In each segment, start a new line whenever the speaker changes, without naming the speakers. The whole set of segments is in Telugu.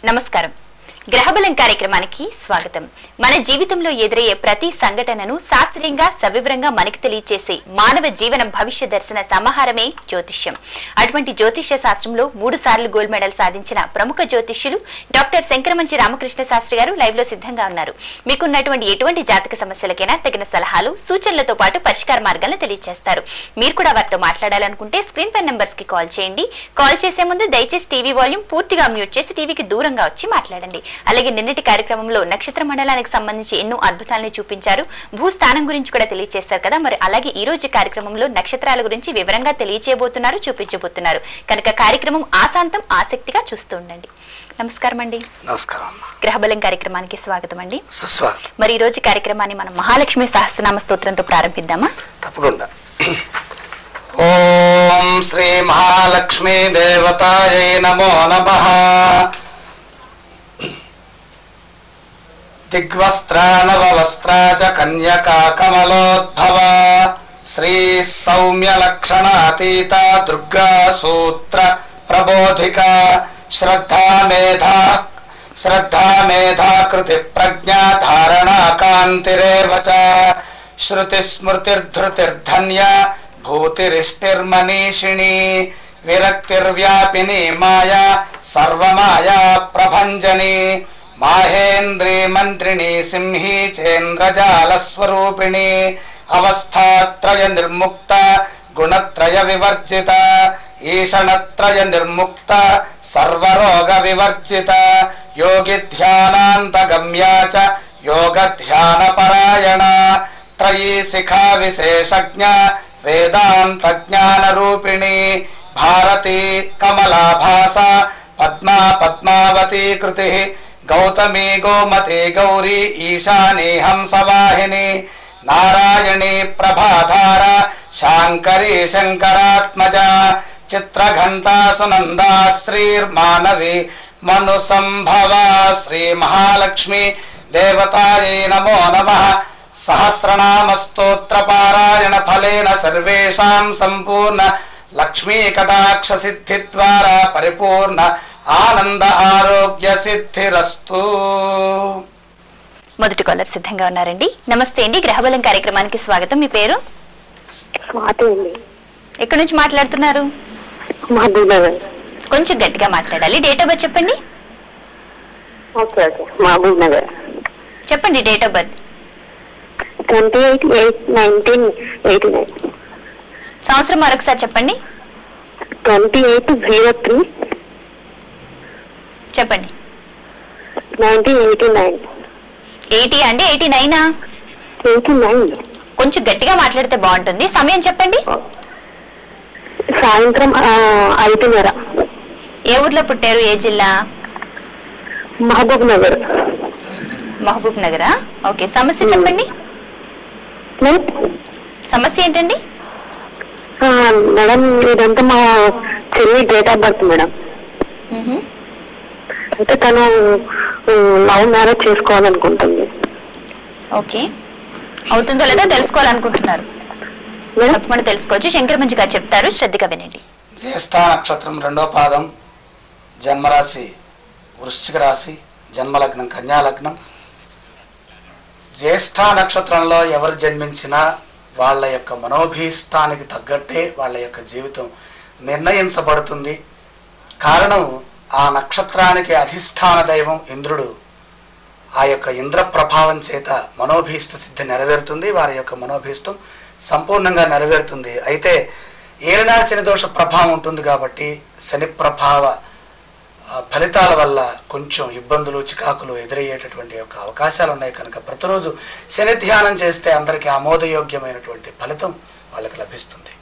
నమస్కారం. గ్రహబలం కార్యక్రమానికి స్వాగతం. మన జీవితంలో ఎదురయ్యే ప్రతి సంఘటనను శాస్త్రీయంగా సవివరంగా మనకి తెలియచేసే మానవ జీవన భవిష్య దర్శన సమాహారమే జ్యోతిష్యం. అటువంటి జ్యోతిష్య శాస్త్రంలో 3 సార్లు గోల్డ్ మెడల్ సాధించిన ప్రముఖ జ్యోతిష్యులు డాక్టర్ శంకరమంచి రామకృష్ణ శాస్త్రి గారు లైవ్ లో సిద్ధంగా ఉన్నారు. మీకున్నటువంటి ఎటువంటి జాతక సమస్యలకైనా తగిన సలహాలు సూచనలతో పాటు పరిష్కార మార్గాలను తెలియజేస్తారు. మీరు కూడా వారితో మాట్లాడాలనుకుంటే స్క్రీన్ పై నంబర్స్ కి కాల్ చేయండి. కాల్ చేసే ముందు దయచేసి టీవీ వాల్యూమ్ పూర్తిగా మ్యూట్ చేసి టీవీకి దూరంగా వచ్చి మాట్లాడండి. అలాగే నిన్నటి కార్యక్రమంలో నక్షత్ర మండలానికి సంబంధించి ఎన్నో అద్భుతాలను చూపించారు. భూస్థానం గురించి కూడా తెలియజేస్తారు కదా. మరి అలాగే ఈ రోజు కార్యక్రమంలో నక్షత్రాల గురించి వివరంగా తెలియజేయబోతున్నారు, చూపించబోతున్నారు. కనుక కార్యక్రమం ఆశాంతం ఆసక్తిగా చూస్తూ ఉండండి. నమస్కారం అండి.
నమస్కారం.
గ్రహబలం కార్యక్రమానికి స్వాగతం అండి.
సుస్వాగతం.
మరి ఈ రోజు కార్యక్రమాన్ని మనం మహాలక్ష్మి సహస్రనామ స్తోత్రంతో ప్రారంభిద్దామా?
తప్పకుండా. ఓం శ్రీ మహాలక్ష్మీ దేవతాయై నమో నమః. దిగ్వస్త్రా నవవస్త్రా చ కన్యకా కమలోద్భవ శ్రీ సౌమ్య లక్షణాతీత దుర్గా సూత్ర ప్రబోధిక శ్రద్ధా మేధా కృతి ప్రజ్ఞా ధారణా కాంతిరేవ చ శృతి స్మృతిర్ధృతిర్ధన్య భూతిరిష్టిర్మనీషిణి విరక్తిర్వ్యాపిని మాయా సర్వమాయా ప్రభంజని మాహేంద్రీ మంత్రిణి సింహీ చేంద్రజాలస్వరూపిణి అవస్థాత్రయ నిర్ముక్త గుణత్రయ వివర్జిత ఈషణత్రయ నిర్ముక్త సర్వరోగ వివర్జిత యోగి ధ్యానాంతగమ్యా చ యోగ ధ్యాన పరాయణ త్రయీ శిఖా విశేషజ్ఞ వేదాంత జ్ఞాన రూపిణి భారతీ కమలాభాస పద్మా పద్మావతీ కృతి గౌతమీ గోమతి గౌరీ ఈశానీ హంసవాహిని నారాయణీ ప్రభాధార శాంకరీ శంకరాత్మజ చిత్రఘంటా సునందా శ్రీర్మానవి మను సంభవ. శ్రీ మహాలక్ష్మి దేవతాయై నమో నమః. సహస్రనామ స్తోత్ర పారాయణ ఫలేన సర్వేషాం సంపూర్ణ లక్ష్మీ కటాక్ష సిద్ధి ద్వారా పరిపూర్ణ ఆనంద ఆరోగ్య సిద్ధిరస్తు.
మొదటి కాలర్ సిద్ధంగా ఉన్నారండి. నమస్తే అండి. గ్రహబలం కార్యక్రమానికి స్వాగతం. మీ పేరు?
స్వాతి అండి.
ఎక్కడి నుంచి మాట్లాడుతున్నారు?
మహబూబ్ నగర్.
కొంచెం గట్టిగా మాట్లాడాలి. డేట్ ఆఫ్ బర్త్ చెప్పండి.
Okay okay. మహబూబ్ నగర్.
చెప్పండి డేట్ ఆఫ్ బర్త్.
28/8/1989.
సంవత్సరం మరొకసారి చెప్పండి.
28/03.
చెప్పండి.
1989.
80 అండి. 89ఆ?
89.
కొంచెం గట్టిగా మాట్లాడితే బాగుంటుంది. సమయం చెప్పండి.
సాయంత్రం 5:30.
ఏ ఊర్లో పుట్టారు? ఏ జిల్లా?
మహబూబ్ నగర్.
మహబూబ్ నగరా? ఓకే. సమస్య చెప్పండి. సమస్య ఏంటండి?
మేడం ఇదంతా మా చెల్లి డేట్ ఆఫ్ బర్త్ మేడం. అయితే తను లవ్ మ్యారేజ్ చేసుకోవాలనుకుంటుంది.
ఓకే. అవుతుందో లేదో తెలుసుకోవాలనుకుంటున్నారు. తప్పకుండా తెలుసుకోవచ్చు. శంకరమంచి గారు చెప్తారు, శ్రద్ధగా వినండి.
జ్యేష్ఠ నక్షత్రం 2వ పాదం, జన్మరాశి వృశ్చిక రాశి, జన్మలగ్నం కన్యాలగ్నం. జ్యేష్ఠ నక్షత్రంలో ఎవరు జన్మించినా వాళ్ళ యొక్క మనోభీష్టానికి తగ్గట్టే వాళ్ళ యొక్క జీవితం నిర్ణయించబడుతుంది. కారణం, ఆ నక్షత్రానికి అధిష్టాన దైవం ఇంద్రుడు. ఆ యొక్క ఇంద్ర ప్రభావం చేత మనోభీష్ట సిద్ధి నెరవేరుతుంది. వారి యొక్క మనోభీష్టం సంపూర్ణంగా నెరవేరుతుంది. అయితే ఏలినాటి శని దోష ప్రభావం ఉంటుంది కాబట్టి శని ప్రభావ ఫలితాల వల్ల కొంచెం ఇబ్బందులు చికాకులు ఎదురయ్యేటటువంటి యొక్క అవకాశాలు ఉన్నాయి. కనుక ప్రతిరోజు శని ధ్యానం చేస్తే అందరికీ ఆమోదయోగ్యమైనటువంటి ఫలితం వాళ్ళకి లభిస్తుంది.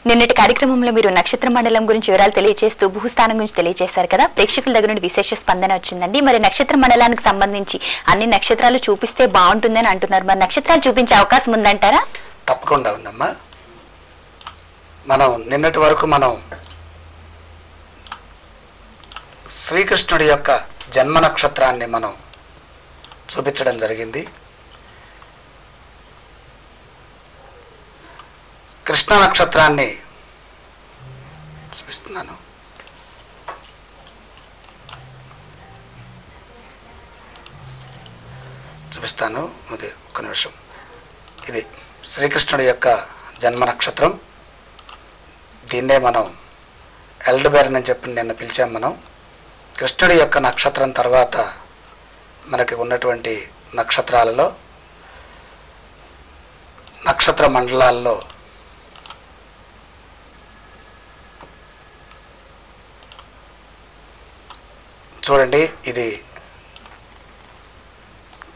నిన్నటి కార్యక్రమంలో మీరు నక్షత్ర మండలం గురించి వివరాలు తెలియజేస్తూ భూస్థానం గురించి తెలియజేశారు కదా. ప్రేక్షకుల దగ్గర నుండి విశేష స్పందన వచ్చిందండి. మరి నక్షత్ర మండలానికి సంబంధించి అన్ని నక్షత్రాలు చూపిస్తే బాగుంటుందని అంటున్నారు. మరి నక్షత్రాలు చూపించే అవకాశం ఉందంటారా?
తప్పకుండా ఉందమ్మా. మనం నిన్నటి వరకు శ్రీకృష్ణుడి యొక్క జన్మ నక్షత్రాన్ని మనం చూపించడం జరిగింది. కృష్ణ నక్షత్రాన్ని చూపిస్తున్నాను. చూపిస్తాను. ఇది ఒక్క నిమిషం. ఇది శ్రీకృష్ణుడి యొక్క జన్మ నక్షత్రం. దీన్నే మనం ఎల్డబెర్న్ అని చెప్పి నిన్న పిలిచాం. మనం కృష్ణుడి యొక్క నక్షత్రం తర్వాత మనకి ఉన్నటువంటి నక్షత్రాలలో నక్షత్ర మండలాల్లో చూడండి, ఇది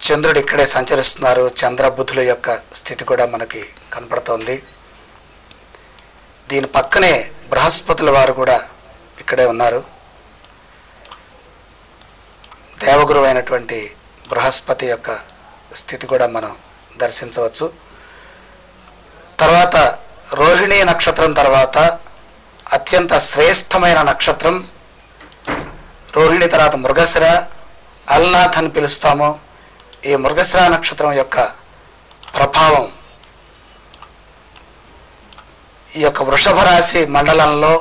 చంద్రుడు ఇక్కడే సంచరిస్తున్నారు. చంద్రబుధుల యొక్క స్థితి కూడా మనకి కనపడుతోంది. దీని పక్కనే బృహస్పతుల వారు కూడా ఇక్కడే ఉన్నారు. దేవగురువు అయినటువంటి బృహస్పతి యొక్క స్థితి కూడా మనం దర్శించవచ్చు. తర్వాత రోహిణీ నక్షత్రం తర్వాత అత్యంత శ్రేష్టమైన నక్షత్రం రోహిణి, తర్వాత మృగశిర, అల్నాథ్ అని పిలుస్తాము. ఈ మృగశిర నక్షత్రం యొక్క ప్రభావం ఈ యొక్క వృషభ రాశి మండలంలో,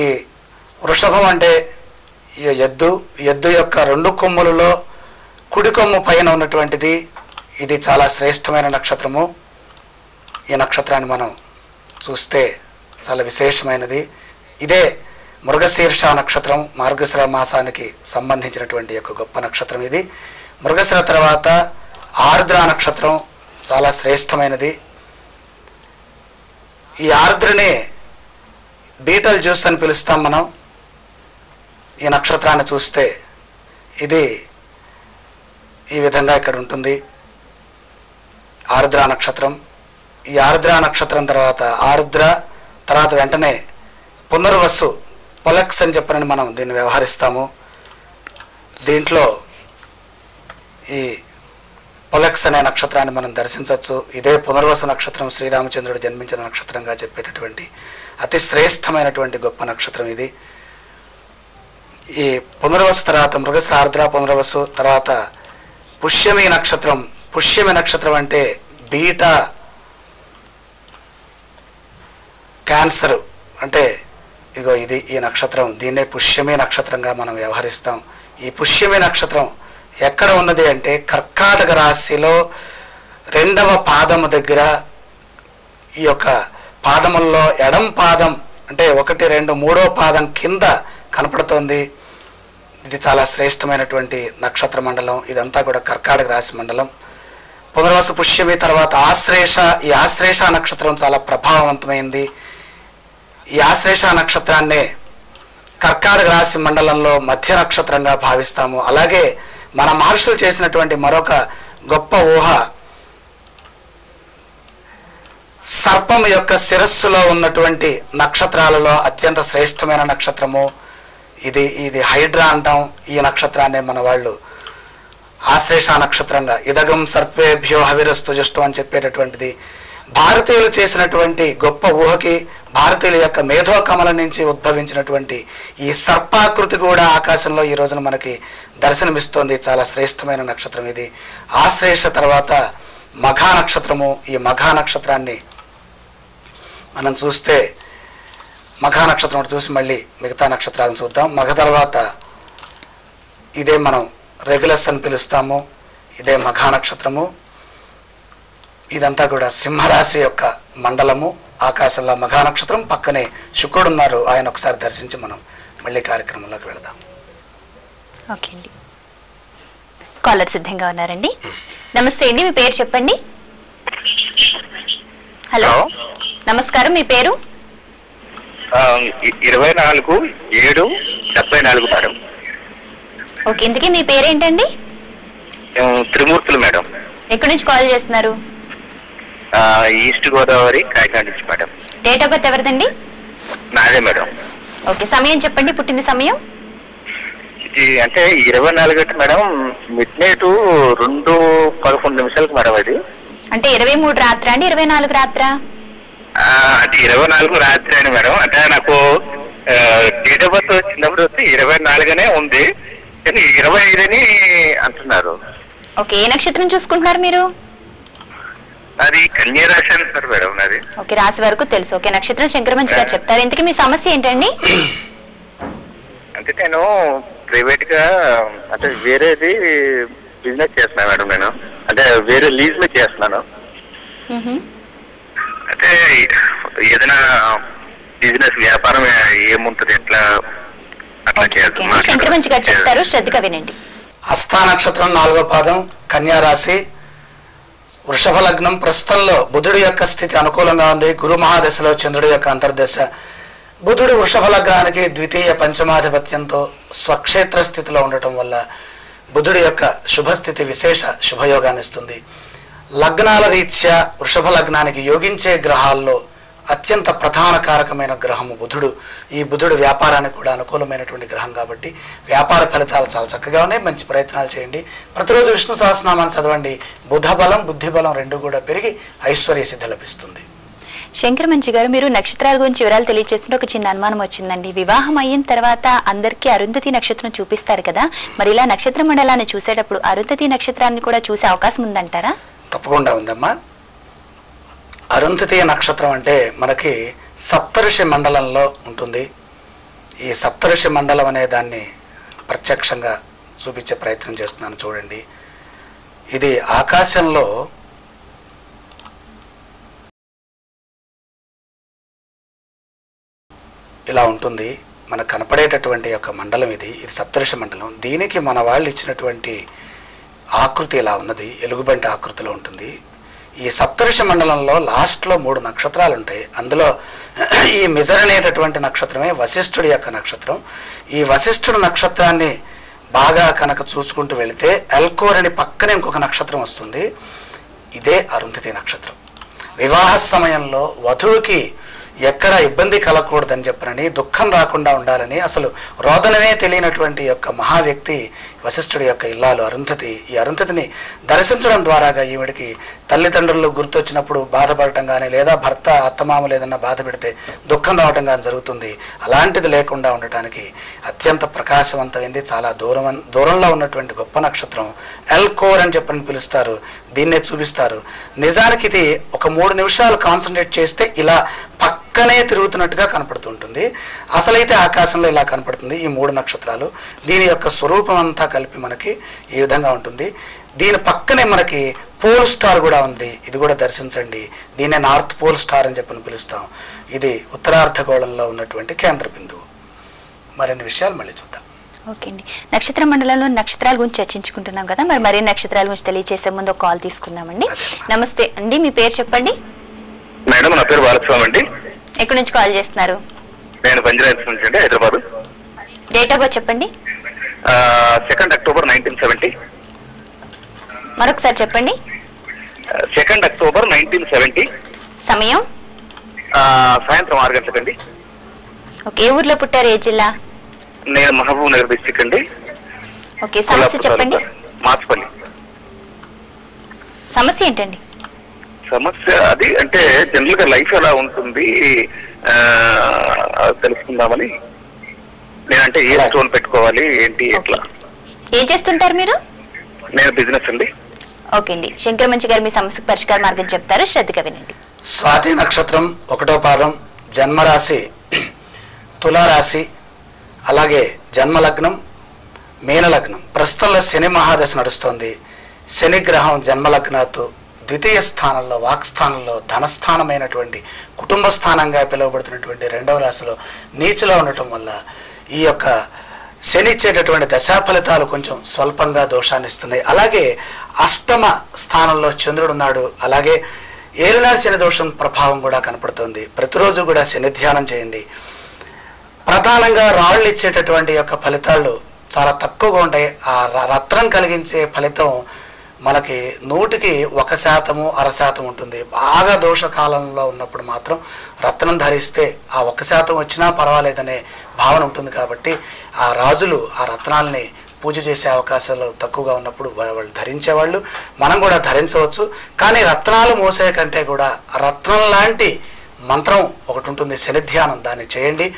ఈ వృషభం అంటే ఈ ఎద్దు యొక్క 2 కొమ్ములలో కుడి కొమ్ము పైన ఉన్నటువంటిది. ఇది చాలా శ్రేష్టమైన నక్షత్రము. ఈ నక్షత్రాన్ని మనం చూస్తే చాలా విశేషమైనది. ఇదే మృగశీర్ష నక్షత్రం, మార్గశిర మాసానికి సంబంధించినటువంటి యొక్క గొప్ప నక్షత్రం ఇది. మృగశిర తర్వాత ఆర్ద్ర నక్షత్రం చాలా శ్రేష్టమైనది. ఈ ఆర్ద్రని బీటల్ జ్యూస్ అని పిలుస్తాం మనం. ఈ నక్షత్రాన్ని చూస్తే ఇది ఈ విధంగా ఇక్కడ ఉంటుంది, ఆర్ద్ర నక్షత్రం. ఈ ఆర్ద్ర నక్షత్రం తర్వాత ఆరుద్ర, తర్వాత వెంటనే పునర్వసు, పొలక్స్ అని చెప్పని మనం దీన్ని వ్యవహరిస్తాము. దీంట్లో ఈ పొలక్స్ అనే నక్షత్రాన్ని మనం దర్శించవచ్చు. ఇదే పునర్వసు నక్షత్రం శ్రీరామచంద్రుడు జన్మించిన నక్షత్రంగా చెప్పేటటువంటి అతి శ్రేష్టమైనటువంటి గొప్ప నక్షత్రం ఇది. ఈ పునర్వసు తర్వాత మృగశిర, ఆర్ద్ర, పునర్వసు తర్వాత పుష్యమి నక్షత్రం. పుష్యమి నక్షత్రం అంటే బీటా క్యాన్సర్ అంటే ఇగో ఇది ఈ నక్షత్రం. దీన్నే పుష్యమి నక్షత్రంగా మనం వ్యవహరిస్తాం. ఈ పుష్యమి నక్షత్రం ఎక్కడ ఉన్నది అంటే కర్కాటక రాశిలో 2వ పాదము దగ్గర, ఈ యొక్క పాదముల్లో ఎడం పాదం అంటే 1, 2, 3వ పాదం కింద కనపడుతోంది. ఇది చాలా శ్రేష్టమైనటువంటి నక్షత్ర మండలం. ఇదంతా కూడా కర్కాటక రాశి మండలం. పునర్వసు, పుష్యమి తర్వాత ఆశ్లేష. ఈ ఆశ్లేష నక్షత్రం చాలా ప్రభావవంతమైంది. ఈ ఆశ్లేష నక్షత్రాన్నే కర్కాటక రాశి మండలంలో మధ్య నక్షత్రంగా భావిస్తాము. అలాగే మన మహర్షులు చేసినటువంటి మరొక గొప్ప ఊహ, సర్పం యొక్క శిరస్సులో ఉన్నటువంటి నక్షత్రాలలో అత్యంత శ్రేష్టమైన నక్షత్రము ఇది హైడ్రా అంటాం. ఈ నక్షత్రాన్ని మన వాళ్ళు ఆశ్లేష నక్షత్రంగా, ఇదగం సర్పేభ్యో హవిరస్తు జుష్టం అని చెప్పేటటువంటిది. భారతీయులు చేసినటువంటి గొప్ప ఊహకి, భారతీయుల యొక్క మేధోకమల నుంచి ఉద్భవించినటువంటి ఈ సర్పాకృతి కూడా ఆకాశంలో ఈ రోజున మనకి దర్శనమిస్తోంది. చాలా శ్రేష్టమైన నక్షత్రం ఇది. ఆశ్లేష తర్వాత మఘా నక్షత్రము. ఈ మఘా నక్షత్రాన్ని మనం చూస్తే, మఘా నక్షత్రం చూసి మళ్ళీ మిగతా నక్షత్రాలను చూద్దాం. మఘ తర్వాత ఇదే మనం రెగ్యులస్ అని పిలుస్తాము. ఇదే మఘా నక్షత్రము. ఇదంతా కూడా సింహరాశి యొక్క మండలము. ఆకాశంలో మఘా నక్షత్రం, పక్కనే శుక్రుడు ఉన్నారు. ఆయన ఒకసారి దర్శించి మనం మళ్ళీ కార్యక్రమంలోకి వెళదాం.
ఓకే అండి, కాలర్ సిద్ధంగా ఉన్నారండి. నమస్తే అండి, మీ పేరు చెప్పండి. హలో, నమస్కారం, మీ పేరు?
24/7/74 మేడం.
ఓకే, ఇంతకీ మీ పేరేంటండి?
త్రిమూర్తులు మేడం.
ఎక్కడి నుంచి కాల్ చేస్తున్నారు?
ఈస్ట్ గోదావరి, కాకినాడ నుంచి మేడం.
డేట్ ఆఫ్ బర్త్ ఎవరిదండి?
నాదే మేడం.
ఓకే, సమయం చెప్పండి, పుట్టిన సమయం.
ఇది అంటే 24 మేడం, మిడ్నైట్ 2:11 మేడం. అది
అంటే 23 రాత్రా అండి, 24 రాత్రా?
అంటే 24 రాత్రి అని మేడం. అంటే నాకు డేట్ ఆఫ్ బర్త్ వచ్చినప్పుడు 24 ఉంది, కానీ 25 అని అంటున్నారు.
ఓకే, ఏ నక్షత్రం చూసుకుంటున్నారు మీరు?
అది కన్యా రాశి అంటున్నారు మేడం నాది.
ఓకే, రాశి వరకు తెలుసు. ఓకే, నక్షత్రం శంకరమంచి గారు చెప్తారు. ఇంతకీ మీ సమస్య ఏంటండి?
అంటే నేను ప్రైవేట్ గా, అంటే వేరేది బిజినెస్ చేస్తున్నాను మేడం. నేను అంటే వేరే లీజ్ మీద చేస్తున్నాను. అంటే ఏదైనా బిజినెస్ వ్యాపారం ఏముంటుంది, ఎట్లా అట్లా చేస్తాను.
శంకరమంచి గారు చెప్తారు, శ్రద్ధగా వినండి.
హస్తా నక్షత్రం 4వ పాదం, కన్యా రాశి, వృషభ లగ్నం. ప్రస్తుతంలో బుధుడి యొక్క స్థితి అనుకూలంగా ఉంది. గురు మహాదశలో చంద్రుడి యొక్క అంతర్దశ. బుధుడు వృషభ లగ్నానికి ద్వితీయ పంచమాధిపత్యంతో స్వక్షేత్ర స్థితిలో ఉండటం వల్ల బుధుడి యొక్క శుభస్థితి విశేష శుభయోగాన్ని ఇస్తుంది. లగ్నాల రీత్యా వృషభ లగ్నానికి యోగించే గ్రహాల్లో అత్యంత ప్రధాన కారకమైన గ్రహము బుధుడు. ఈ బుధుడు వ్యాపారానికి కూడా అనుకూలమైనటువంటి గ్రహం కాబట్టి వ్యాపార ఫలితాలు చాలా చక్కగా ఉన్నాయి. మంచి ప్రయత్నాలు చేయండి. ప్రతిరోజు విష్ణు సహస్రనామాన్ని చదవండి. బుధ బలం బుద్ధి బలం రెండు కూడా పెరిగి ఐశ్వర్య సిద్ధి లభిస్తుంది.
శంకరమంచి గారు, మీరు నక్షత్రాల గురించి వివరాలు తెలియజేస్తుంటే ఒక చిన్న అనుమానం వచ్చిందండి. వివాహం అయిన తర్వాత అందరికీ అరుంధతి నక్షత్రం చూపిస్తారు కదా, మరి ఇలా నక్షత్ర మండలాన్ని చూసేటప్పుడు అరుంధతి నక్షత్రాన్ని కూడా చూసే అవకాశం ఉందంటారా?
తప్పకుండా ఉందమ్మా. అరుంధతి నక్షత్రం అంటే మనకి సప్తఋషి మండలంలో ఉంటుంది. ఈ సప్తఋషి మండలం అనే దాన్ని ప్రత్యక్షంగా చూపించే ప్రయత్నం చేస్తున్నాను, చూడండి. ఇది ఆకాశంలో ఇలా ఉంటుంది. మనకు కనపడేటటువంటి యొక్క మండలం ఇది సప్తఋషి మండలం. దీనికి మన వాళ్ళు ఇచ్చినటువంటి ఆకృతి ఇలా ఉన్నది, ఎలుగుబంటి ఆకృతిలో ఉంటుంది. ఈ సప్తఋషి మండలంలో లాస్ట్లో 3 నక్షత్రాలు ఉంటాయి. అందులో ఈ మిజర్ అనేటటువంటి నక్షత్రమే వశిష్ఠుడి యొక్క నక్షత్రం. ఈ వశిష్ఠుడి నక్షత్రాన్ని బాగా కనుక చూసుకుంటూ వెళితే ఎల్కోర్ అని పక్కనే ఇంకొక నక్షత్రం వస్తుంది. ఇదే అరుంధతి నక్షత్రం. వివాహ సమయంలో వధువుకి ఎక్కడ ఇబ్బంది కలగకూడదని చెప్పనని, దుఃఖం రాకుండా ఉండాలని, అసలు రోదనమే తెలియనటువంటి యొక్క మహా వ్యక్తి వశిష్ఠుడి యొక్క ఇల్లాలు అరుంధతి. ఈ అరుంధతిని దర్శించడం ద్వారాగా ఈవిడికి తల్లిదండ్రులు గుర్తొచ్చినప్పుడు బాధపడటం కానీ, లేదా భర్త అత్తమామలు ఏదన్నా బాధ పెడితే దుఃఖం రావటం కానీ జరుగుతుంది. అలాంటిది లేకుండా ఉండటానికి అత్యంత ప్రకాశవంతమైంది, చాలా దూరంలో ఉన్నటువంటి గొప్ప నక్షత్రం. ఎల్కోర్ అని చెప్పని పిలుస్తారు, దీన్నే చూపిస్తారు. నిజానికి ఇది ఒక 3 నిమిషాలు కాన్సన్ట్రేట్ చేస్తే ఇలా పక్కనే తిరుగుతున్నట్టుగా కనపడుతుంటుంది. అసలైతే ఆకాశంలో ఇలా కనపడుతుంది ఈ 3 నక్షత్రాలు. దీని యొక్క స్వరూపం అంతా కలిపి మనకి ఈ విధంగా ఉంటుంది. దీని పక్కనే మనకి పోల్ స్టార్ కూడా ఉంది, ఇది కూడా దర్శించండి. దీన్నే నార్త్ పోల్ స్టార్ అని చెప్పని పిలుస్తాం. ఇది ఉత్తరార్ధగోళంలో ఉన్నటువంటి కేంద్ర బిందువు. మరిన్ని విషయాలు మళ్ళీ చూద్దాం.
ఓకే అండి, నక్షత్ర మండలంలో నక్షత్రాల గురించి చర్చించుకుంటున్నాం కదా, మరి మరిన్ని నక్షత్రాల గురించి తెలియజేసే ముందు ఒక కాల్ తీసుకుందామండి. నమస్తే అండి, మీ పేరు చెప్పండి.
మేడం, నా పేరు బాలస్వామి అండి.
ఎక్కడి నుంచి కాల్ చేస్తున్నారు?
నేను బంజారా నుంచి అండి, హైదరాబాద్.
డేట్ ఆఫ్ బర్త్ చెప్పండి.
2 అక్టోబర్ 1970.
మరొకసారి చెప్పండి.
2 అక్టోబర్ 1970.
సమయం
సాయంత్రం 6 గంటలకండి.
ఓకే, ఏ ఊర్లో పుట్టారు, ఏ జిల్లా?
నేను మహబూబ్ నగర్ డిస్ట్రిక్ట్ అండి.
ఓకే, సమస్య చెప్పండి.
మాచపల్లి.
సమస్య ఏంటండి?
సమస్య అది అంటే జనరల్ గా లైఫ్ ఎలా ఉంటుంది తెలుసుకుందామని. నేనంటే ఏ స్టోన్ పెట్టుకోవాలి ఏంటి ఎట్లా?
ఏం చేస్తుంటారు మీరు?
నేను బిజినెస్ అండి.
ఓకే అండి, శంకరమంచి గారు మీ సమస్యకు పరిష్కార మార్గం చెప్తారు, శ్రద్ధగా వినండి.
స్వాతి నక్షత్రం 1వ పాదం, జన్మరాశి తులారాశి, అలాగే జన్మలగ్నం మీనలగ్నం. ప్రస్తుతంలో శని మహాదశ నడుస్తోంది. శని గ్రహం జన్మలగ్నాతు ద్వితీయ స్థానంలో, వాక్స్థానంలో, ధనస్థానమైనటువంటి కుటుంబ స్థానంగా పిలువబడుతున్నటువంటి 2వ రాశిలో నీచులో ఉండటం వల్ల ఈ యొక్క శని ఇచ్చేటటువంటి దశా ఫలితాలు కొంచెం స్వల్పంగా దోషాన్ని ఇస్తున్నాయి. అలాగే అష్టమ స్థానంలో చంద్రుడు ఉన్నాడు. అలాగే ఏలినాడు శని దోషం ప్రభావం కూడా కనపడుతుంది. ప్రతిరోజు కూడా శని ధ్యానం చేయండి. ప్రధానంగా రాళ్ళు ఇచ్చేటటువంటి యొక్క ఫలితాలు చాలా తక్కువగా ఉంటాయి. ఆ రత్నం కలిగించే ఫలితం మనకి 100కి 1%, 0.5% ఉంటుంది. బాగా దోషకాలంలో ఉన్నప్పుడు మాత్రం రత్నం ధరిస్తే ఆ 1% వచ్చినా పర్వాలేదనే భావన ఉంటుంది. కాబట్టి ఆ రాజులు ఆ రత్నాలని పూజ చేసే అవకాశాలు తక్కువగా ఉన్నప్పుడు వాళ్ళు ధరించేవాళ్ళు, మనం కూడా ధరించవచ్చు. కానీ రత్నాలు మోసే కంటే కూడా రత్నం లాంటి మంత్రం ఒకటి ఉంటుంది, శని ధ్యానం, దాన్ని చేయండి.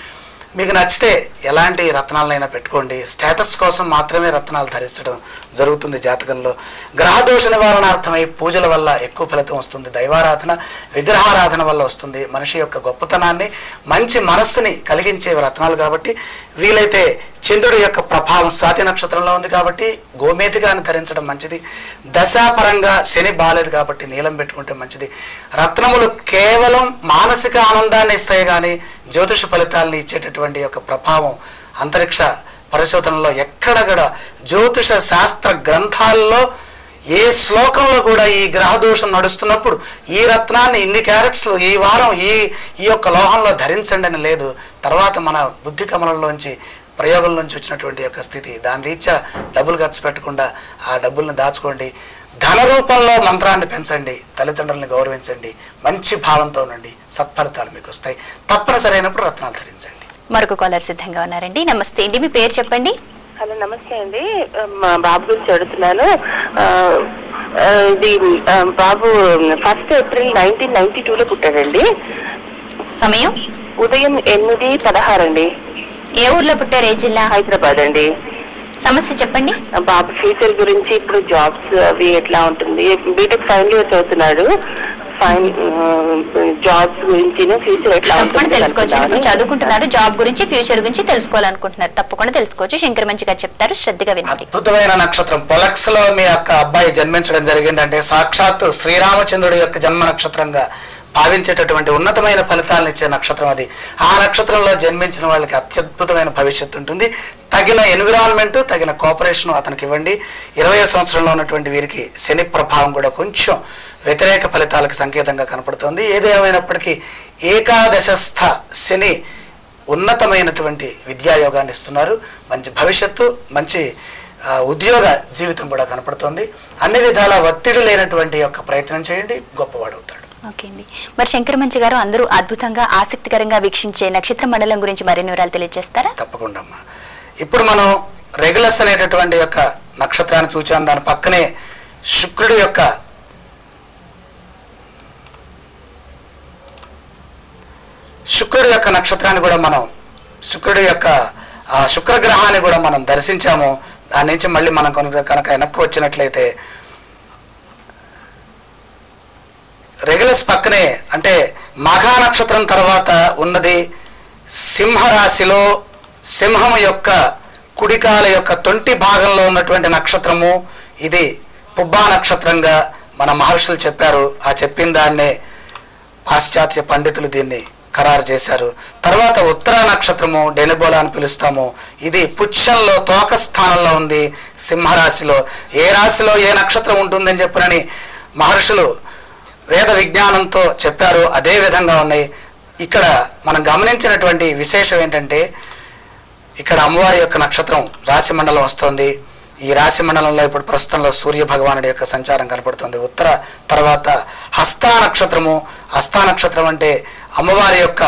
మీకు నచ్చితే ఎలాంటి రత్నాలైనా పెట్టుకోండి. స్టేటస్ కోసం మాత్రమే రత్నాలు ధరించడం జరుగుతుంది జాతకంలో. గ్రహదోష నివారణార్థమై పూజల వల్ల ఎక్కువ ఫలితం వస్తుంది. దైవారాధన, విగ్రహారాధన వల్ల వస్తుంది. మనిషి యొక్క గొప్పతనాన్ని, మంచి మనస్సుని కలిగించే రత్నాలు కాబట్టి వీలైతే చంద్రుడి యొక్క ప్రభావం స్వాతి నక్షత్రంలో ఉంది కాబట్టి గోమేధికాన్ని ధరించడం మంచిది. దశాపరంగా శని బాలేదు కాబట్టి నీలం పెట్టుకుంటే మంచిది. రత్నములు కేవలం మానసిక ఆనందాన్ని ఇస్తాయి కానీ జ్యోతిష ఫలితాలను ఇచ్చేటటువంటి యొక్క ప్రభావం అంతరిక్ష పరిశోధనలో ఎక్కడ కూడా జ్యోతిష శాస్త్ర గ్రంథాల్లో ఏ శ్లోకంలో కూడా ఈ గ్రహదోషం నడుస్తున్నప్పుడు ఈ రత్నాన్ని ఇన్ని క్యారెట్స్లో ఈ వారం ఈ యొక్క లోహంలో ధరించండి అని లేదు. తర్వాత మన బుద్ధి కమలంలోంచి ప్రయోగం నుంచి వచ్చినటువంటి యొక్క స్థితి, దాని రీత్యా డబ్బులు ఖర్చు పెట్టకుండా ఆ డబ్బుల్ని దాచుకోండి. ధన రూపంలో మంత్రాన్ని పెంచండి, తల్లిదండ్రులను గౌరవించండి, మంచి భావంతో ఉండండి, సత్ఫలితాలు మీకు వస్తాయి. తప్పనిసరి అయినప్పుడు రత్నాలు ధరించండి.
మరొక కాలర్ సిద్ధంగా ఉన్నారండి. నమస్తే అండి, మీ పేరు చెప్పండి.
హలో నమస్తే అండి, మా బాబు గురించి అడుగుతున్నాను. ఇది బాబు 1 ఏప్రిల్ 1992లో పుట్టాడండి.
సమయం
ఉదయం 8:16 అండి.
ఏ ఊర్లో పుట్టారు? ఏ జిల్లా?
హైదరాబాద్ అండి.
సమస్య చెప్పండి.
బాబు ఫ్యూచర్ గురించి, ఇప్పుడు జాబ్స్ అవి ఎట్లా ఉంటుంది? బీటెక్ ఫైనల్ ఇయర్ చదువుతున్నాడు. జాబ్స్ గురించి ఫ్యూచర్ ఎట్లా
తప్పకుండా తెలుసుకోవచ్చు. చదువుకుంటున్నారు, జాబ్ గురించి ఫ్యూచర్ గురించి తెలుసుకోవాలనుకుంటున్నారు, తప్పకుండా తెలుసుకోవచ్చు. శంకర్ మంచి గారు చెప్తారు, శ్రద్ధగా వినండి.
అద్భుతమైన నక్షత్రం పొలక్స్ లో మీ యొక్క అబ్బాయి జన్మించడం జరిగిందంటే సాక్షాత్తు శ్రీరామచంద్రుడి యొక్క జన్మ నక్షత్రంగా భావించేటటువంటి ఉన్నతమైన ఫలితాలను ఇచ్చే నక్షత్రం అది. ఆ నక్షత్రంలో జన్మించిన వాళ్ళకి అత్యద్భుతమైన భవిష్యత్తు ఉంటుంది. తగిన ఎన్విరాన్మెంట్, తగిన కోఆపరేషన్ అతనికి ఇవ్వండి. 20వ సంవత్సరంలో ఉన్నటువంటి వీరికి శని ప్రభావం కూడా కొంచెం వ్యతిరేక ఫలితాలకు సంకేతంగా కనపడుతుంది. ఏదేమైనప్పటికీ ఏకాదశస్థ శని ఉన్నతమైనటువంటి విద్యాయోగాన్ని ఇస్తున్నారు. మంచి భవిష్యత్తు, మంచి ఉద్యోగ జీవితం కూడా కనపడుతుంది. అన్ని విధాల ఒత్తిడి లేనటువంటి యొక్క ప్రయత్నం చేయండి, గొప్పవాడవుతాడు.
ఓకే అండి. మరి శంకర్ మంచి గారు, అందరూ అద్భుతంగా ఆసక్తికరంగా వీక్షించే నక్షత్ర మండలం గురించి మరిన్ని వివరాలు తెలియజేస్తారా?
తప్పకుండా అమ్మా. ఇప్పుడు మనం రెగ్యులస్ అనేటటువంటి యొక్క నక్షత్రాన్ని చూచాం. దాని పక్కనే శుక్రుడి యొక్క నక్షత్రాన్ని కూడా మనం శుక్రుడి యొక్క శుక్రగ్రహాన్ని కూడా మనం దర్శించాము. దాని నుంచి మళ్ళీ మనం కనుక వెనక్కి వచ్చినట్లయితే రెగ్యులస్ పక్కనే అంటే మాఘా నక్షత్రం తర్వాత ఉన్నది సింహరాశిలో సింహము యొక్క కుడికాల యొక్క తొంటి భాగంలో ఉన్నటువంటి నక్షత్రము. ఇది పుబ్బా నక్షత్రంగా మన మహర్షులు చెప్పారు. ఆ చెప్పిన దాన్నే పాశ్చాత్య పండితులు దీన్ని ఖరారు చేశారు. తర్వాత ఉత్తర నక్షత్రము డెనిబోలా అని పిలుస్తాము. ఇది పుచ్చంలో తోక స్థానంలో ఉంది సింహరాశిలో. ఏ రాశిలో ఏ నక్షత్రం ఉంటుందని చెప్పనని మహర్షులు వేద విజ్ఞానంతో చెప్పారు. అదే విధంగా ఉన్నాయి. ఇక్కడ మనం గమనించినటువంటి విశేషం ఏంటంటే ఇక్కడ అమ్మవారి యొక్క నక్షత్రం రాశి మండలం వస్తుంది. ఈ రాశి మండలంలో ఇప్పుడు ప్రస్తుతంలో సూర్య భగవానుడి యొక్క సంచారం కనపడుతుంది. ఉత్తర తర్వాత హస్తా నక్షత్రము. హస్తా నక్షత్రం అంటే అమ్మవారి యొక్క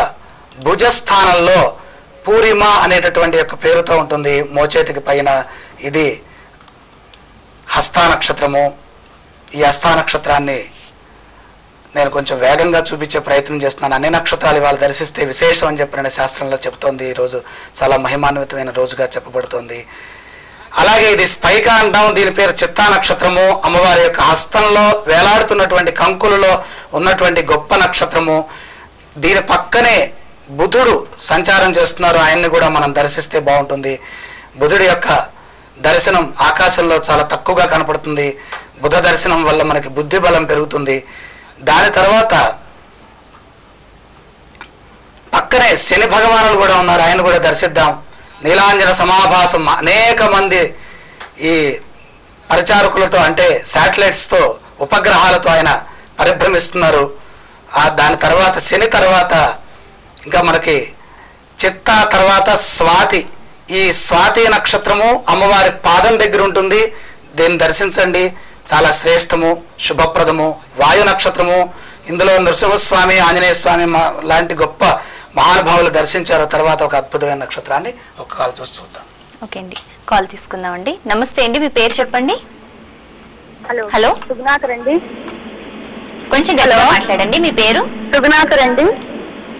భుజస్థానంలో పూర్ణిమ అనేటటువంటి యొక్క పేరుతో ఉంటుంది, మోచేతికి పైన. ఇది హస్తా నక్షత్రము. ఈ హస్తా నక్షత్రాన్ని నేను కొంచెం వేగంగా చూపించే ప్రయత్నం చేస్తున్నాను. అన్ని నక్షత్రాలు ఇవాళ దర్శిస్తే విశేషం అని చెప్పిన శాస్త్రంలో చెబుతోంది. ఈరోజు చాలా మహిమాన్వితమైన రోజుగా చెప్పబడుతోంది. అలాగే ఇది స్పైక అంటాం. దీని పేరు చిత్తా నక్షత్రము. అమ్మవారి యొక్క హస్తంలో వేలాడుతున్నటువంటి కంకులలో ఉన్నటువంటి గొప్ప నక్షత్రము. దీని పక్కనే బుధుడు సంచారం చేస్తున్నారు. ఆయన్ని కూడా మనం దర్శిస్తే బాగుంటుంది. బుధుడి యొక్క దర్శనం ఆకాశంలో చాలా తక్కువగా కనపడుతుంది. బుధ దర్శనం వల్ల మనకి బుద్ధి బలం పెరుగుతుంది. దాని తర్వాత పక్కనే శని భగవానులు కూడా ఉన్నారు. ఆయన కూడా దర్శిద్దాం. నీలాంజన సమాభాసం. అనేక మంది ఈ పరిచారకులతో అంటే శాటిలైట్స్తో ఉపగ్రహాలతో ఆయన పరిభ్రమిస్తున్నారు. దాని తర్వాత శని తర్వాత ఇంకా మనకి చిత్త తర్వాత స్వాతి. ఈ స్వాతి నక్షత్రము అమ్మవారి పాదం దగ్గర ఉంటుంది. దీన్ని దర్శించండి, చాలా శ్రేష్టము, శుభప్రదము. వాయు నక్షత్రము. ఇందులో నృసింహస్వామి, ఆంజనేయ స్వామి లాంటి గొప్ప మహానుభావులు దర్శించారు. తర్వాత ఒక అద్భుతమైన నక్షత్రాన్ని ఒక కాల్ చూసి చూద్దాం.
ఓకే అండి, కాల్ తీసుకుందామండి. నమస్తే అండి, మీ పేరు చెప్పండి. హలో
సుగుణాకర్ అండి.
కొంచెం గట్టిగా మాట్లాడండి. మీ పేరు?
సుగుణాకర్ అండి.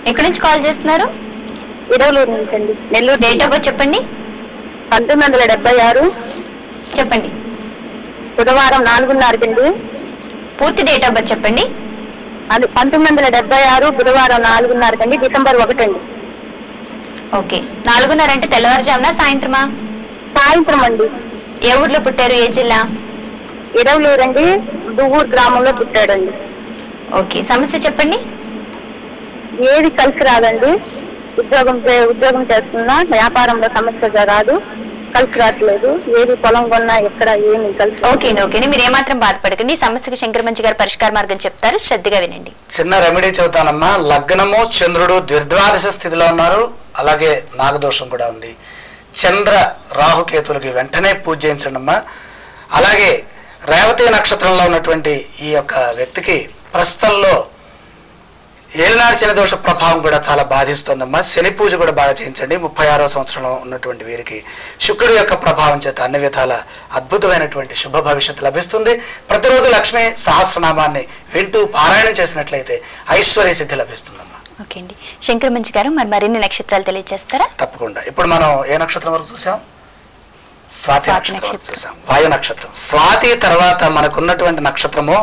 ఎక్కడి నుంచి కాల్ చేస్తున్నారు?
ఇరవలూరు నుంచి అండి, నెల్లూరు.
డేట్ ఆఫ్ బర్త్ చెప్పండి.
1976.
చెప్పండి.
బుధవారం 4:30
పూర్తి డేట్ ఆఫ్ బర్త్ చెప్పండి.
అది 1976 బుధవారం 4:30 డిసెంబర్ 1 అండి.
ఓకే. 4:30 అంటే తెల్లవారుజామున సాయంత్రమా?
సాయంత్రం అండి.
ఏ ఊర్లో పుట్టారు? ఏ జిల్లా?
ఇరవలేరండి, దువ్వూరు గ్రామంలో పుట్టాడండి.
ఓకే, సమస్య చెప్పండి.
ఏది కలిసి రాదండి. ఉద్యోగం చేస్తున్నా వ్యాపారంలో సమస్య రాదు, కలిసి రావట్లేదు. ఏది పొలం కొన్నా ఎక్కడ ఏమి కలిసి.
ఓకే మీరు ఏమాత్రం బాధపడకండి. సమస్యకు శంకరమంచి గారు పరిష్కార మార్గం చెప్తారు, శ్రద్ధగా వినండి.
చిన్న రెమెడీ చెబుతానమ్మా. లగ్నము చంద్రుడు ద్విద్వాదశ స్థితిలో ఉన్నారు, అలాగే నాగదోషం కూడా ఉంది. చంద్ర రాహుకేతులకి వెంటనే పూజ చేయించండి అమ్మా. అలాగే రేవతి నక్షత్రంలో ఉన్నటువంటి ఈ యొక్క వ్యక్తికి ప్రస్తుతంలో ఏలినాడు శని దోష ప్రభావం కూడా చాలా బాధిస్తుందమ్మా. శని పూజ కూడా బాగా చేయించండి. 36వ సంవత్సరంలో ఉన్నటువంటి వీరికి శుక్రుడి యొక్క ప్రభావం చేత అన్ని విధాల అద్భుతమైనటువంటి శుభ భవిష్యత్తు లభిస్తుంది. ప్రతిరోజు లక్ష్మీ సహస్రనామాన్ని వింటూ పారాయణం చేసినట్లయితే ఐశ్వర్య సిద్ధి లభిస్తుందమ్మా.
ఓకే అండి, శంకరమంచి గారు మరిన్ని నక్షత్రాలు తెలియజేస్తారా?
తప్పకుండా. ఇప్పుడు మనం ఏ నక్షత్రం వరకు చూసాం? స్వాతి నక్షత్రం చూసాం. వాయు నక్షత్రం. స్వాతి తర్వాత మనకున్నటువంటి నక్షత్రము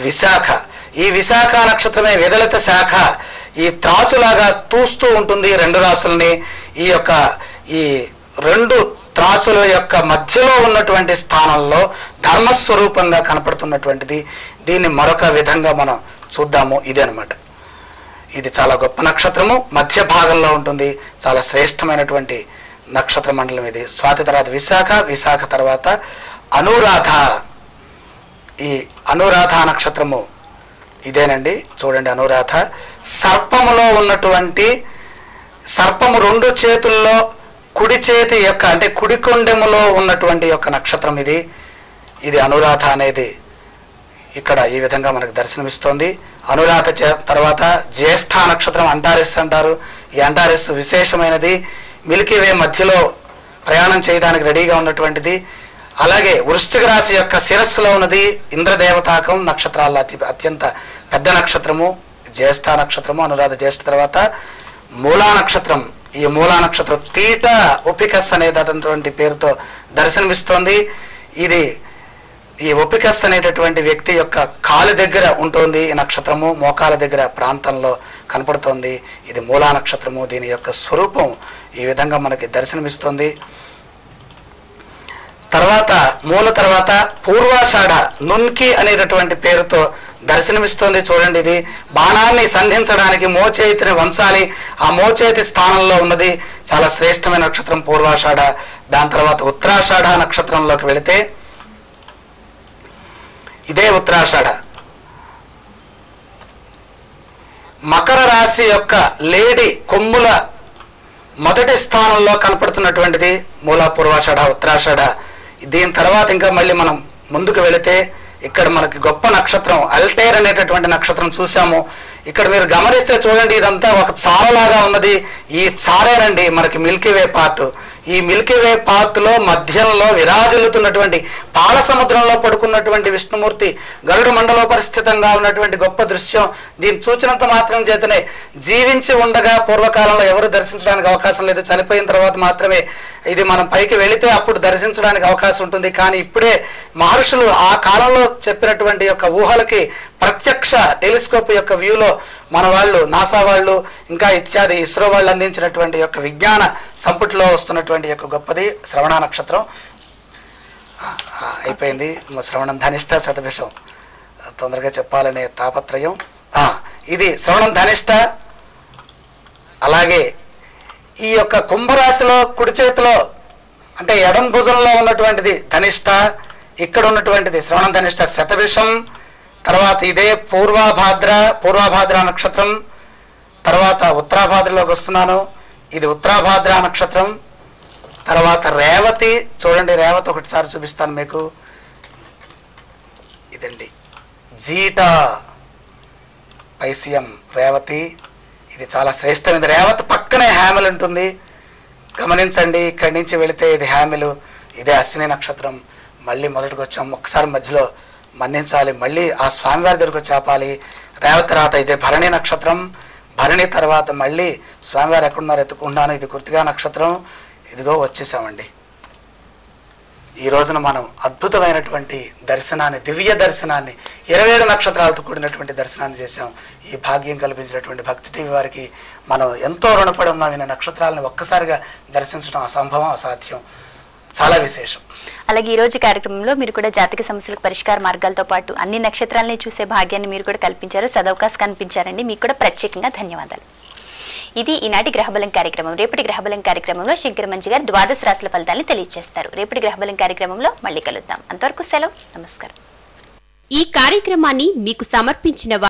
విశాఖ. ఈ విశాఖ నక్షత్రమే విదలిత శాఖ. ఈ త్రాచులాగా తూస్తూ ఉంటుంది రెండు రాసుల్ని. ఈ రెండు త్రాచుల యొక్క మధ్యలో ఉన్నటువంటి స్థానంలో ధర్మస్వరూపంగా కనపడుతున్నటువంటిది. దీన్ని మరొక విధంగా మనం చూద్దాము. ఇదే అనమాట. ఇది చాలా గొప్ప నక్షత్రము, మధ్య భాగంలో ఉంటుంది. చాలా శ్రేష్టమైనటువంటి నక్షత్ర మండలం ఇది. స్వాతి తర్వాత విశాఖ, విశాఖ తర్వాత అనురాధ. ఈ అనురాధ నక్షత్రము ఇదేనండి. చూడండి, అనురాధ సర్పములో ఉన్నటువంటి సర్పము రెండు చేతుల్లో కుడి చేతి యొక్క అంటే కుడి కొండెములో ఉన్నటువంటి యొక్క నక్షత్రం ఇది. ఇది అనురాధ అనేది ఇక్కడ ఈ విధంగా మనకు దర్శనమిస్తోంది. అనురాధ తర్వాత జ్యేష్ఠ నక్షత్రం అంటారెస్ అంటారు. ఈ అంటారెస్ విశేషమైనది. మిల్కీ వే మధ్యలో ప్రయాణం చేయడానికి రెడీగా ఉన్నటువంటిది. అలాగే వృశ్చిక రాశి యొక్క శిరస్సులో ఉన్నది ఇంద్రదేవతాకం నక్షత్రాల్లో అత్యంత పెద్ద నక్షత్రము జ్యేష్ఠ నక్షత్రము. అనురాధ జ్యేష్ఠ తర్వాత మూలా నక్షత్రం. ఈ మూలా నక్షత్రం తీట ఒపికస్ అనేటటువంటి పేరుతో దర్శనమిస్తోంది. ఇది ఈ ఒపికస్ అనేటటువంటి వ్యక్తి యొక్క కాలు దగ్గర ఉంటుంది. ఈ నక్షత్రము మోకాల దగ్గర ప్రాంతంలో కనపడుతోంది. ఇది మూలా నక్షత్రము. దీని యొక్క స్వరూపం ఈ విధంగా మనకి దర్శనమిస్తోంది. తర్వాత మూల తర్వాత పూర్వాషాఢ నున్కి అనేటటువంటి పేరుతో దర్శనమిస్తోంది. చూడండి, ఇది బాణాన్ని సంధించడానికి మోచేతిని వంచాలి. ఆ మోచేతి స్థానంలో ఉన్నది. చాలా శ్రేష్టమైన నక్షత్రం పూర్వాషాఢ. దాని తర్వాత ఉత్తరాషాఢ నక్షత్రంలోకి వెళితే ఇదే ఉత్తరాషాఢ మకర రాశి యొక్క లేడి కొమ్ముల మొదటి స్థానంలో కనపడుతున్నటువంటిది మూల పూర్వాషాఢ ఉత్తరాషాఢ. దీని తర్వాత ఇంకా మళ్ళీ మనం ముందుకు వెళితే ఇక్కడ మనకి గొప్ప నక్షత్రం అల్టేర్ అనేటటువంటి నక్షత్రం చూసాము. ఇక్కడ మీరు గమనిస్తే చూడండి, ఇదంతా ఒక చారలాగా ఉన్నది. ఈ చారేనండి మనకి మిల్కీ వే పాత్. ఈ మిల్కీ వే పాత్ లో మధ్యంలో విరాజిల్లుతున్నటువంటి పాల సముద్రంలో పడుకున్నటువంటి విష్ణుమూర్తి గరుడ మండలోపరిస్థితంగా ఉన్నటువంటి గొప్ప దృశ్యం. దీన్ని చూచినంత మాత్రం చేతనే జీవించి ఉండగా పూర్వకాలంలో ఎవరు దర్శించడానికి అవకాశం లేదు. చనిపోయిన తర్వాత మాత్రమే ఇది మనం పైకి వెళితే అప్పుడు దర్శించడానికి అవకాశం ఉంటుంది. కానీ ఇప్పుడే మహర్షులు ఆ కాలంలో చెప్పినటువంటి యొక్క ఊహలకి ప్రత్యక్ష టెలిస్కోప్ యొక్క వ్యూలో మన వాళ్ళు నాసా వాళ్ళు ఇంకా ఇత్యాది ఇస్రో వాళ్ళు అందించినటువంటి యొక్క విజ్ఞాన సంపుటిలో వస్తున్నటువంటి యొక్క గొప్పది శ్రవణ నక్షత్రం. అయిపోయింది. శ్రవణం ధనిష్ట శతభిషం తొందరగా చెప్పాలనే తాపత్రయం. ఇది శ్రవణం ధనిష్ట. అలాగే ఈ యొక్క కుంభరాశిలో కుడి చేతిలో అంటే ఎడం భుజంలో ఉన్నటువంటిది ధనిష్ట. ఇక్కడ ఉన్నటువంటిది శ్రవణం ధనిష్ట శతభిషం. తర్వాత ఇదే పూర్వాభాద్ర నక్షత్రం. తర్వాత ఉత్తరాభాద్రలోకి వస్తున్నాను. ఇది ఉత్తరాభాద్ర నక్షత్రం. తర్వాత రేవతి. చూడండి, రేవతి ఒకటిసారి చూపిస్తాను మీకు. ఇదండి జీటా పైసియం రేవతి. ఇది చాలా శ్రేష్టమైనది. రేవతి పక్కనే హ్యామిల్ ఉంటుంది. గమనించండి, ఇక్కడి నుంచి వెళితే ఇది హ్యామిల్. ఇదే అశ్విని నక్షత్రం. మళ్ళీ మొదటికి వచ్చాం. ఒక్కసారి మధ్యలో మన్నించాలి. మళ్ళీ ఆ స్వామివారి దగ్గరకు చేపాలి. రేవతి తర్వాత ఇదే భరణి నక్షత్రం. భరణి తర్వాత మళ్ళీ స్వామివారు ఎక్కడున్నారు ఎత్తుకుంటున్నాను. ఇది కృత్తికా నక్షత్రం. ఇదిగో వచ్చేసామండి. ఈ రోజున మనం అద్భుతమైనటువంటి దర్శనాన్ని, దివ్య దర్శనాన్ని, 27 నక్షత్రాలతో కూడినటువంటి దర్శనాన్ని చేశాం. ఈ భాగ్యం కల్పించినటువంటి భక్తి టీవీ వారికి మనం ఎంతో రుణపడి ఉన్నాం. ఈ నక్షత్రాలను ఒక్కసారిగా దర్శించడం అసంభవం, అసాధ్యం, చాలా విశేషం.
అలాగే ఈ రోజు కార్యక్రమంలో మీరు కూడా జాతక సమస్యలకు పరిష్కార మార్గాలతో పాటు అన్ని నక్షత్రాలని చూసే భాగ్యాన్ని మీరు కూడా కల్పించారు, సదవకాశం కల్పించారండి. మీకు కూడా ప్రత్యేకంగా ధన్యవాదాలు. ఇది ఈనాటి గ్రహబలం కార్యక్రమం. రేపటి గ్రహబలం కార్యక్రమంలో శంకర మంచి గారు ద్వాదశ రాశుల ఫలితాలను తెలియజేస్తారు. రేపటి గ్రహబలం కార్యక్రమంలో మళ్ళీ కలుద్దాం. అంతవరకు సెలవు, నమస్కారం.
ఈ కార్యక్రమాన్ని మీకు సమర్పించిన